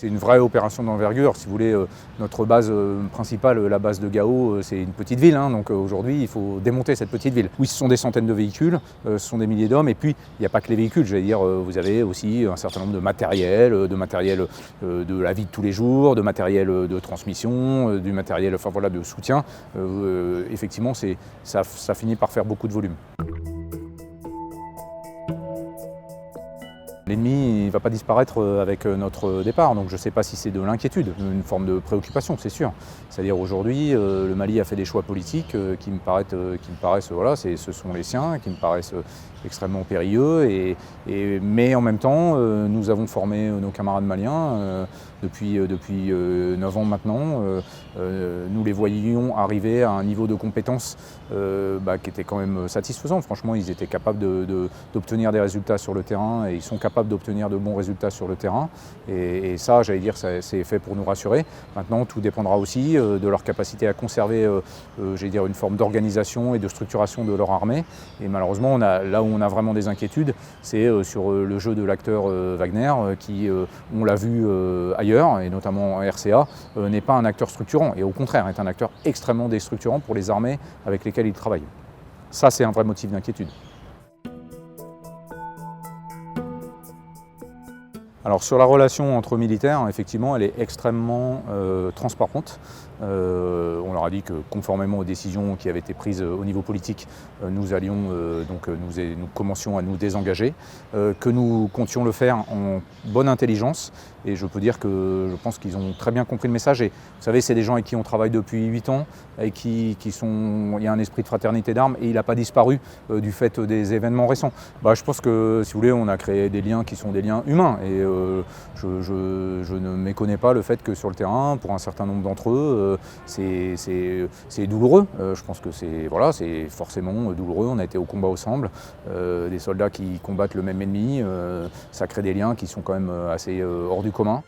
C'est une vraie opération d'envergure. Si vous voulez, notre base principale, la base de Gao, c'est une petite ville. Donc aujourd'hui, il faut démonter cette petite ville. Oui, ce sont des centaines de véhicules, ce sont des milliers d'hommes. Et puis, il n'y a pas que les véhicules. J'allais dire, vous avez aussi un certain nombre de matériel de la vie de tous les jours, de matériel de transmission, du matériel de soutien. Effectivement, ça finit par faire beaucoup de volume. L'ennemi ne va pas disparaître avec notre départ, donc je ne sais pas si c'est de l'inquiétude, une forme de préoccupation, c'est sûr. C'est-à-dire aujourd'hui, le Mali a fait des choix politiques qui me paraissent voilà, ce sont les siens, qui me paraissent extrêmement périlleux, mais en même temps, nous avons formé nos camarades maliens depuis 9 ans maintenant. Nous les voyions arriver à un niveau de compétence qui était quand même satisfaisant. Franchement, ils étaient capables d'obtenir des résultats sur le terrain et ils sont capables d'obtenir de bons résultats sur le terrain. Et ça, j'allais dire, c'est fait pour nous rassurer. Maintenant, tout dépendra aussi de leur capacité à conserver j'allais dire, une forme d'organisation et de structuration de leur armée. Et malheureusement, là où on a vraiment des inquiétudes, c'est sur le jeu de l'acteur Wagner, qui, on l'a vu ailleurs, et notamment en RCA, n'est pas un acteur structurant, et au contraire est un acteur extrêmement déstructurant pour les armées avec lesquelles il travaille. Ça, c'est un vrai motif d'inquiétude. Alors sur la relation entre militaires, effectivement, elle est extrêmement transparente. On leur a dit que conformément aux décisions qui avaient été prises au niveau politique, nous commencions à nous désengager, que nous comptions le faire en bonne intelligence. Et je peux dire que je pense qu'ils ont très bien compris le message. Et vous savez, c'est des gens avec qui on travaille depuis 8 ans, et il y a un esprit de fraternité d'armes et il n'a pas disparu du fait des événements récents. Je pense que, si vous voulez, on a créé des liens qui sont des liens humains. Et je ne méconnais pas le fait que sur le terrain, pour un certain nombre d'entre eux, c'est douloureux. Je pense que c'est forcément douloureux. On a été au combat ensemble, des soldats qui combattent le même ennemi, ça crée des liens qui sont quand même assez hors du commun.